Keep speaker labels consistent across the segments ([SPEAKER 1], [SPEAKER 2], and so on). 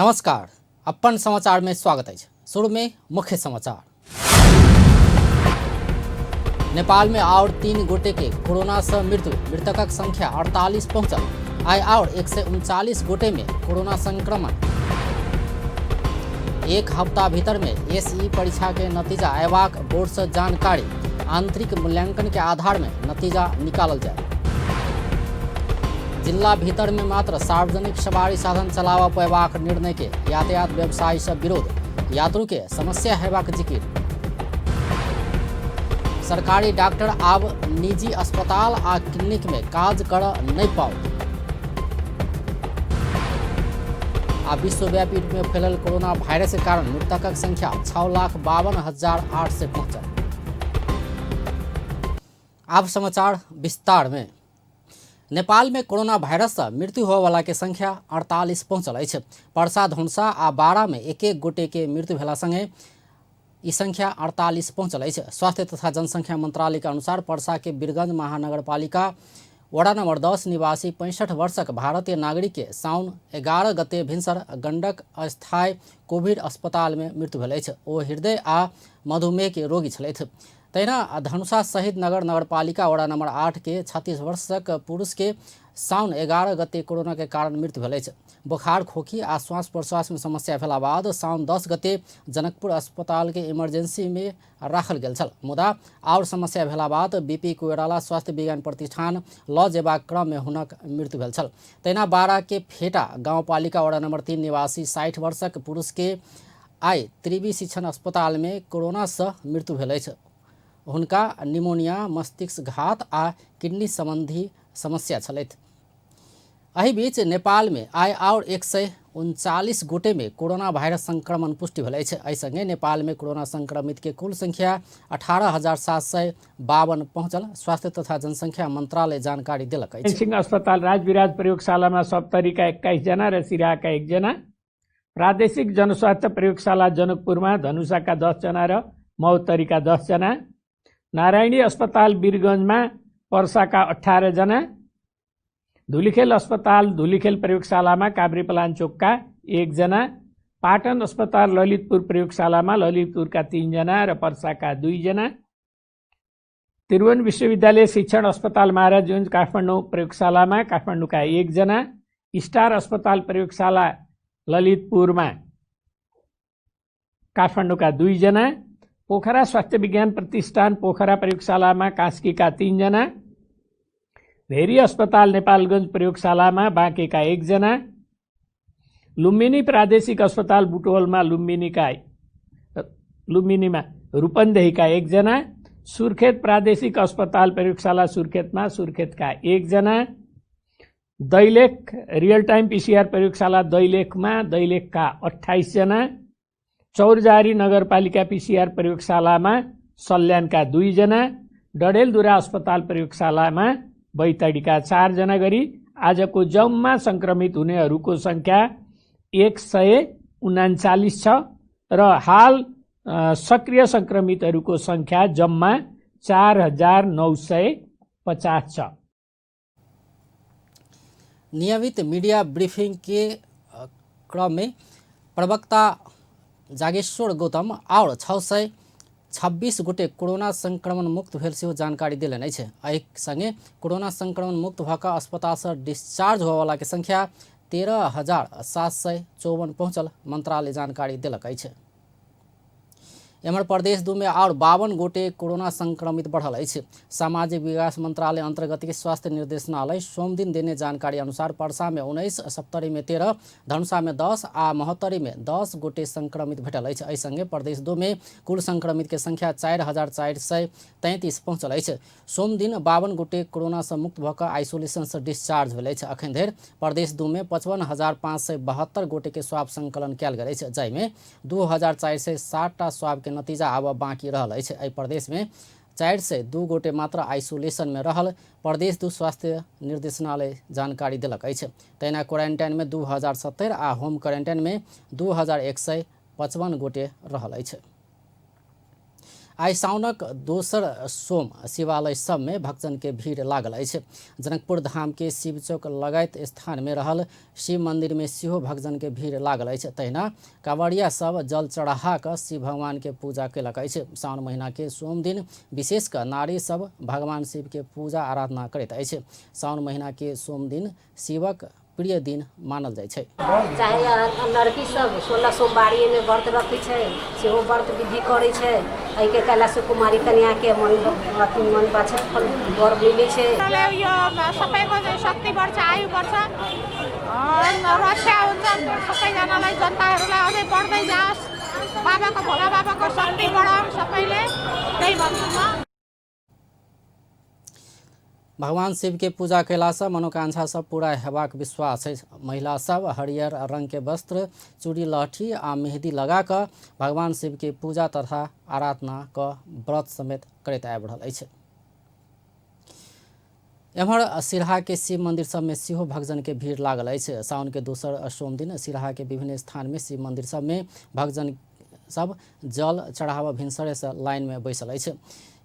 [SPEAKER 1] नमस्कार, अपन समाचार में स्वागत है। शुरू में मुख्य समाचार। नेपाल में और 3 गोटे के कोरोना से मृत्यु, मृतकक संख्या 48 पहुंचल। आय और 139 गोटे में कोरोना संक्रमण। एक हफ्ता भीतर में एसई परीक्षा के नतीजा अयबाक बोर्ड से जानकारी। आंतरिक मूल्यांकन के आधार में नतीजा निकालल जाए। जिला भीतर में मात्र सार्वजनिक सवारी साधन चलावा पयबाक निर्णय के यातायात व्यवसायी से विरोध। यात्रु के समस्या हेबाक जिकिर। सरकारी डॉक्टर आब निजी अस्पताल आ क्लिनिक में काज कर नहीं पाओ। आ विश्वव्यापी रूप में फैलल कोरोना वायरस के कारण मृतकक संख्या 6,52,800 से पहुंचल। अब समाचार विस्तार में। नेपाल में कोरोना वायरस से मृत्यु होने वाला के संख्या 48 पहुंचल है। पर्सा, धनुषा आ बारा में एक एक गोटे के मृत्यु भेला संगे ई संख्या 48 पहुंचल है। स्वास्थ्य तथा जनसंख्या मंत्रालय के अनुसार पर्सा के वीरगंज महानगरपालिका वड़ा नंबर 10 निवासी 65 वर्षक भारतीय नागरिक के साउन 11 गते भिनसर गंडक अस्थायी कोविड अस्पताल में मृत्यु भेल अछि। ओ हृदय आ मधुमेह के रोगी छलथि। तहिना धनुषा शहीद नगर नगरपालिका वड़ा नंबर 8 के 36 वर्षक पुरुष के साउन 11 गते कोरोना के कारण मृत्यु भेल अछि। बुखार, खोखी आ श्वास प्रश्वास में समस्या भेला बाद साउन 10 गते जनकपुर अस्पताल के इमरजेंसी में राखल गेल छल। मुदा और समस्या भेला बाद बीपी कोइराला स्वास्थ्य विज्ञान प्रतिष्ठान लऽ जेबाक क्रम में हुनक मृत्यु भेल छल। तहिना बारा के फेटा गाँवपालिका वड़ा नंबर 3 निवासी 60 वर्षक पुरुष के आइ त्रिवी शिक्षण अस्पताल में कोरोना से मृत्यु भेल अछि। हुनका निमोनिया, मस्तिष्कघात आ किडनी संबंधी समस्या छलथि। एहि बीच नेपाल में आइ और 139 गोटे में कोरोना वायरस संक्रमण पुष्टि भेल अछि। एहि संगे नेपाल में कोरोना संक्रमित के कुल संख्या 18,752 पहुंचल। स्वास्थ्य तथा जनसंख्या मंत्रालय जानकारी देलक अछि।
[SPEAKER 2] सिंह अस्पताल राजविराज प्रयोगशाला में सप्तरीका 21 जना र सिराहाका 1 जना, प्रादेशिक जनस्वास्थ्य प्रयोगशाला जनकपुर में धनुषाका 10 जना र महोत्तरीका 10 जना, नारायणी अस्पताल वीरगंज में पर्साका 18 जना, धुलीखेल अस्पताल धुलीखेल प्रयोगशाला में काभ्रेपलाञ्चोकका 1 जना, पाटन अस्पताल ललितपुर प्रयोगशाला में ललितपुर का 3 जना र पर्साका 2 जना, त्रिभुवन विश्वविद्यालय शिक्षण अस्पताल महाराजगंज काठमाडौँ प्रयोगशाला में काठमाडौँ का 1 जना, स्टार अस्पताल प्रयोगशाला ललितपुर में काठमाडौँ का 2 जना, पोखरा स्वास्थ्य विज्ञान प्रतिष्ठान पोखरा प्रयोगशाला में कास्की का 3 जना, भेरी अस्पताल नेपालगंज प्रयोगशाला में बाँके का 1 जना, लुम्बिनी प्रादेशिक अस्पताल बुटवल में लुम्बिनी में रूपन्देही का 1 जना, सुर्खेत प्रादेशिक अस्पताल प्रयोगशाला सुर्खेत में सुर्खेत का 1 जना, दैलेख रियल टाइम पीसीआर प्रयोगशाला दैलेख में दैलेख का 28 जना, चौरजारी नगरपालिका पीसीआर प्रयोगशाला में सल्यान का 2 जना, डडेलधुरा अस्पताल प्रयोगशाला में बैतडी का 4 जना गरी आजको जम्मा संक्रमित हुनेहरूको संख्या 139 छ र हाल सक्रिय संक्रमितहरूको संख्या जम्मा 4,950 छ।
[SPEAKER 1] नियमित मीडिया ब्रीफिंग के क्रम में प्रवक्ता जागेश्वर गौतम और 626 गोटे कोरोना संक्रमण मुक्त भेल से जानकारी दिलन अछि। एहि संगे कोरोना संक्रमण मुक्त भऽ अस्पताल से डिस्चार्ज होने वाला के संख्या 13,754 पहुंचल। मंत्रालय जानकारी दिलक अछि। एम्हर प्रदेश 2 में और 52 गोटे कोरोना संक्रमित बढ़ल अछि। सामाजिक विकास मंत्रालय अंतर्गत के स्वास्थ्य निर्देशनालय सोम दिन देने जानकारी अनुसार पर्सा में 19, सप्तरी में 13, धनुषा में 10 आ महोत्तरी में 10 गोटे संक्रमित भेटल अछि। एहि संगे प्रदेश 2 में कुल संक्रमित के संख्या 4,433 पहुंचल अछि। सोम दिन 52 गोटे कोरोना से मुक्त भऽ आइसोलेशन से डिस्चार्ज भेल अछि। अखन धरि प्रदेश 2 में 55,572 गोटे के स्वाब संकलन कयल गेल अछि, जाहिमे 2,460 टा स्वाब के नतीजा आब बाकी रहल अछि। एहि प्रदेश में 402 गोटे मात्र आइसोलेशन में रहल प्रदेश 2 स्वास्थ्य निर्देशनालय जानकारी दिलक अछि। तहिना क्वारंटाइन में 2,070 आ होम क्वारंटाइन में 2,155 गोटे रहल अछि। आइ साउनक दोसर सोम शिवालय सब में भक्तजन के भीड़ लागल अछि। जनकपुर धाम के शिव चौक लगायत स्थान में रहल शिव मंदिर में सेहो भक्तजन के भीड़ लागल अछि। तहिना कांवड़िया सब जल चढ़ा कऽ शिव भगवान के पूजा केलक अछि। सावन महीना के सोम दिन विशेष कऽ नारी सब भगवान शिव के पूजा आराधना करैत अछि। सावन महीना के सोम दिन शिवक प्रिय दिन मानल जाइ छै।
[SPEAKER 3] चाहे लड़की सब 16 सोमवारी में व्रत रखै छै, सेहो व्रत विधि करै छै। एहि के कला से कुमारी कन्या के मन बाछे फल वर मिलै छै।
[SPEAKER 4] यो सबैको चाहिँ शक्ति बढ्छ, आयु बढ्छ, रक्षा हुन्छ। सबैजनालाई जनताहरूलाई अझै बढ्दै जाओस्, बाबाको भोला बाबाको शक्ति बढाउँ सबैले, त्यही भन्छु म।
[SPEAKER 1] भगवान शिव के पूजा कैला से मनोकांक्षा सब पूरा हेबाक विश्वास है। महिला सब हरियर रंग के वस्त्र, चूड़ी, लहठी आ मेहंदी लगा कर भगवान शिव के पूजा तथा आराधना क व्रत समेत करैत आबि रहल अछि। एम्हर सिरहा के शिव मंदिर सब में सेहो भक्तजन के भीड़ लागल अछि। सावन के दोसर सोम दिन सिरहा के विभिन्न स्थान में शिव मंदिर सब में भक्तजन सब जल चढ़ावा भिनसरे से लाइन में बैसल अछि।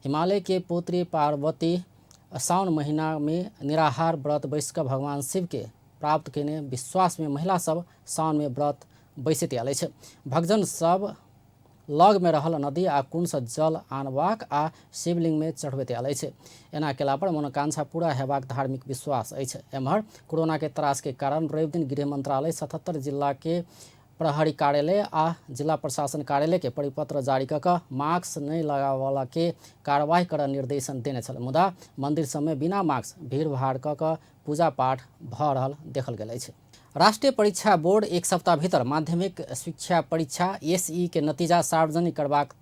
[SPEAKER 1] हिमालय के पुत्री पार्वती सावन महीना में निराहार व्रत बैस कर भगवान शिव के प्राप्त केने विश्वास में महिला सब सावन में व्रत बैसैत आयल अछि। भक्तजन सब लग में रहल नदी आ कुंड से जल आनबाक आ शिवलिंग में चढ़बैत आयल अछि। एना केला पर मनोकांक्षा पूरा हेबाक धार्मिक विश्वास अछि। एम्हर कोरोना के त्रास के कारण रवि दिन गृह मंत्रालय 77 जिला के प्रहरी कार्यालय आ जिला प्रशासन कार्यालय के परिपत्र जारी कऽ मास्क नहीं लगावला के कार्रवाई करऽ निर्देशन देने छल। मुदा मंदिर सब में बिना मास्क भीड़ भाड़ कऽ पूजा पाठ भऽ रहल देखल गेल अछि। राष्ट्रीय परीक्षा बोर्ड एक सप्ताह भीतर माध्यमिक शिक्षा परीक्षा SE के नतीजा सार्वजनिक करबाक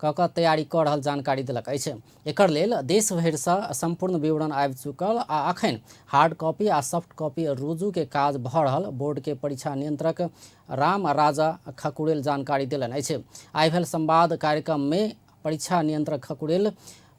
[SPEAKER 1] कऽ तैयारी कऽ रहल जानकारी देलक अछि। एकर लेल देश भरि सँ संपूर्ण विवरण आबि चुकल आ अखन हार्ड कॉपी आ सॉफ्ट कॉपी रुजू के काज भऽ रहल बोर्ड के परीक्षा नियंत्रक राम राजा खकुड़ेल जानकारी देलनि अछि। आइ भेल संवाद कार्यक्रम में परीक्षा नियंत्रक खकुड़ेल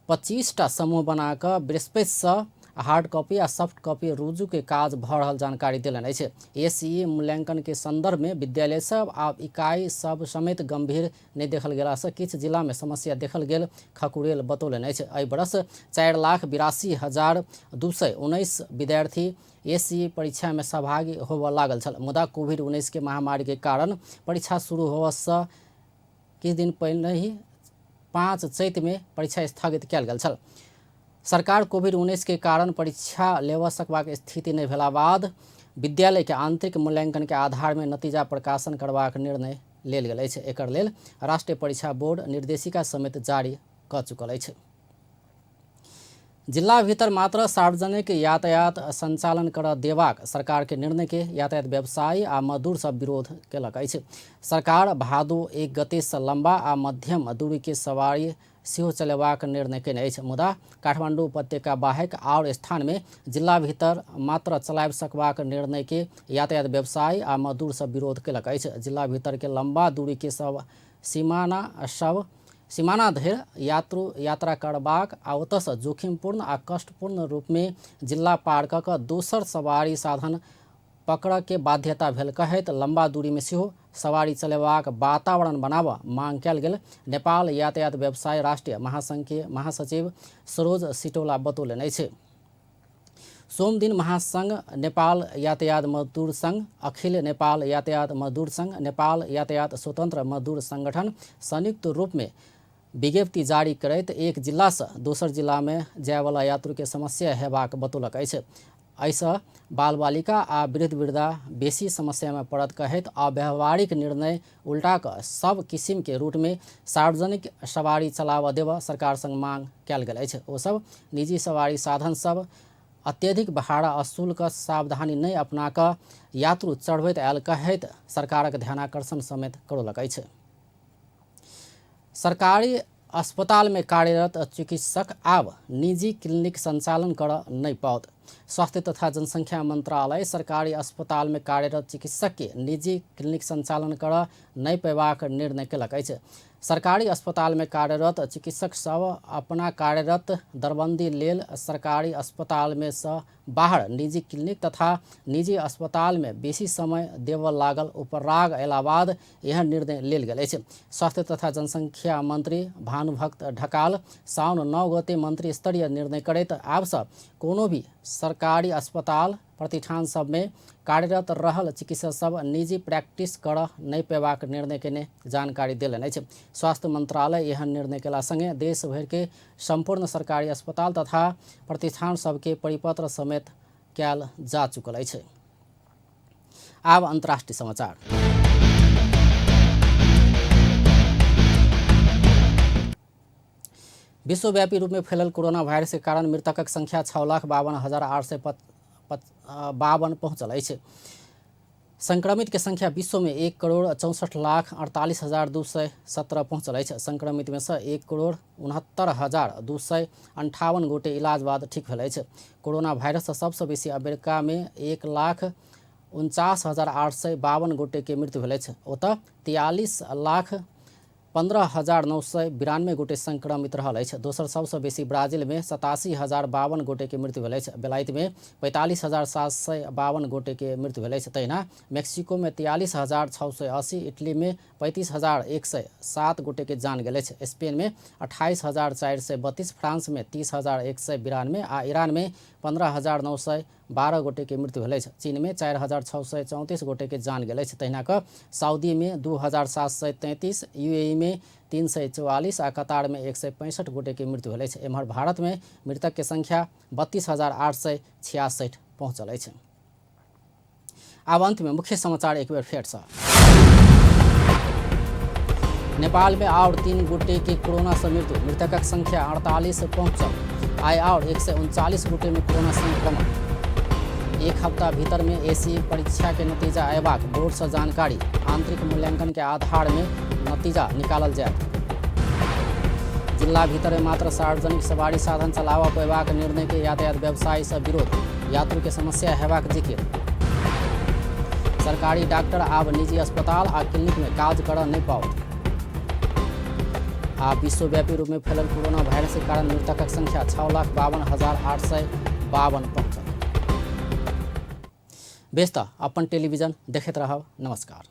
[SPEAKER 1] 25टा समूह बना कऽ बृहस्पति सँ हार्ड कॉपी आ सॉफ्ट कॉपी रुजू के काज भऽ रहल जानकारी देलनि अछि। SE मूल्यांकन के संदर्भ में विद्यालय सब आ इकाई सब समेत गंभीर नहीं देखल गेला से किछु जिला में समस्या देखल गेल खकुड़ेल बतौलनि अछि। एहि बरस 4,82,219 विद्यार्थी SE परीक्षा में सहभागी होबऽ लागल छल। मुदा कोविड-19 के महामारी के कारण परीक्षा शुरू होबऽ सँ किछु दिन पहिने ही 5 चैत में परीक्षा स्थगित कयल गेल छल। सरकार कोविड-19 के कारण परीक्षा लेबऽ सकबाक स्थिति नहीं भेला बाद विद्यालय के आंतरिक मूल्यांकन के आधार में नतीजा प्रकाशन करबाक निर्णय लेल गेल अछि। एकर लेल राष्ट्रीय परीक्षा बोर्ड निर्देशिका समेत जारी कऽ चुकल अछि। जिला भीतर मात्र सार्वजनिक यातायात संचालन कर देबाक सरकार के निर्णय के यातायात व्यवसायी आ मजदूर सब विरोध केलक अछि। सरकार भादो 1 गते से लंबा आ मध्यम दूरी के सवारी सेहो चलेबाक निर्णय केने अछि। मुदा काठमांडू उपत्यका बाहेक आओर स्थान में जिला भीतर मात्र चलाब सकबाक निर्णय के यातायात व्यवसायी आ मजदूर सब विरोध केलक अछि। जिला भीतर के लंबा दूरी के सब सीमाना धरि यात्रा करबाक आ ओतऽ सँ जोखिमपूर्ण आ कष्टपूर्ण रूप में जिला पार कऽ दोसर सवारी साधन पकड़ के बाध्यता भेल कहैत लंबा दूरी में सेहो सवारी चलेबाक वातावरण बनाबऽ मांग कयल गेल। नेपाल यातायात व्यवसाय राष्ट्रीय महासंघ के महासचिव सरोज सिटौला बतौलनि अछि। सोम दिन महासंघ, नेपाल यातायात मजदूर संघ, अखिल नेपाल यातायात मजदूर संघ, नेपाल यातायात स्वतंत्र मजदूर संगठन संयुक्त रूप में विज्ञप्ति जारी करैत एक जिला से दोसर जिला में जाय वाला यात्री के समस्या हेबाक बतौलक अछि। एहिसँ बाल बालिका आ वृद्ध वृद्धा बेसी समस्या में पड़त कहैत अव्यावहारिक निर्णय उल्टा कऽ सब किसिम के रूट में सार्वजनिक सवारी चलाबऽ देबऽ सरकार संग मांग कयल गेल अछि। ओ सब निजी सवारी साधन सब अत्यधिक भाड़ा असूल कऽ सावधानी नहीं अपना कऽ यात्रु चढ़बैत आयल कहैत सरकारक ध्यानाकर्षण समेत करौलक अछि। सरकारी अस्पताल में कार्यरत चिकित्सक आब निजी क्लिनिक संचालन कर नहीं पाओत। स्वास्थ्य तथा जनसंख्या मंत्रालय सरकारी अस्पताल में कार्यरत चिकित्सक के निजी क्लिनिक संचालन कर नहीं पेबाक निर्णय केलक अछि। सरकारी अस्पताल में कार्यरत चिकित्सक सब अपना कार्यरत दरबंदी लेल सरकारी अस्पताल में सँ बाहर निजी क्लिनिक तथा निजी अस्पताल में बेसी समय देवल लागल उपराग अयला बाद एहन निर्णय लेल गेल अछि। स्वास्थ्य तथा जनसंख्या मंत्री भानुभक्त ढकाल साउन 9 गते मंत्री स्तरीय निर्णय करैत आब सँ कोनो भी सरकारी अस्पताल प्रतिष्ठान सब में कार्यरत रहल चिकित्सक सब निजी प्रैक्टिस कर नहीं पेबाक निर्णय केने जानकारी देलनि अछि। स्वास्थ्य मंत्रालय एहन निर्णय केला संगे देश भर के संपूर्ण सरकारी अस्पताल तथा प्रतिष्ठान सबके परिपत्र समेत कयल जा चुकल अछि। आब अंतर्राष्ट्रीय समाचार। विश्वव्यापी रूप में फैलल कोरोना वायरस के कारण मृतकक संख्या 6,52,852 पहुंचल अछि। संक्रमित के संख्या विश्व में 1,64,48,217 पहुंचल अछि। संक्रमित में से 1,69,258 गोटे इलाज बाद ठीक भेल अछि। कोरोना वायरस सबसे बेसी अमेरिका में 1,49,852 गोटे के मृत्यु भेल अछि। ओतऽ 43,15,992 गोटे संक्रमित रहल अछि। दोसर सबसे बेसी ब्राजील में 87,052 गोटे के मृत्यु भेल अछि। बेलायत में 45,752 गोटे के मृत्यु भेल अछि। तहिना मेक्सिको में 43,680, इटली में 35,107 गोटे के जान गेल अछि। स्पेन में 28,432, फ्रांस में 30,192 आ ईरान में 15,912 गोटे के मृत्यु भेल अछि। चीन में 4,634 गोटे के जान गेल अछि। तहिना कऽ सऊदी में 2,733, यूएई में 344 आ कतार में 165 गोटे के मृत्यु भेल अछि। एम्हर भारत में मृतक के संख्या 32,866 पहुंचल अछि। आब अंत में मुख्य समाचार एक बेर फेर सँ। नेपाल में और 3 गोटे के कोरोना से मृत्यु, मृतकक संख्या 48 पहुंचल। आइ और 139 गोटे में कोरोना संक्रमण। एक हफ्ता भीतर में एसी परीक्षा के नतीजा अयबाक, बोर्ड से जानकारी। आंतरिक मूल्यांकन के आधार में नतीजा निकालल जायत। जिला भीतर में मात्र सार्वजनिक सवारी साधन चलाबऽ पेबाक निर्णय के यातायात व्यवसायी से विरोध, यात्रु के समस्या हेबाक जिक्र। सरकारी डॉक्टर आब निजी अस्पताल आ क्लिनिक में काज कर नहीं पाओत। आ विश्वव्यापी रूप में फैलल कोरोना वायरस के कारण मृतकक संख्या 6,52,852 पहुंचल। बेस त अपन टेलीविजन देखैत रहब। नमस्कार।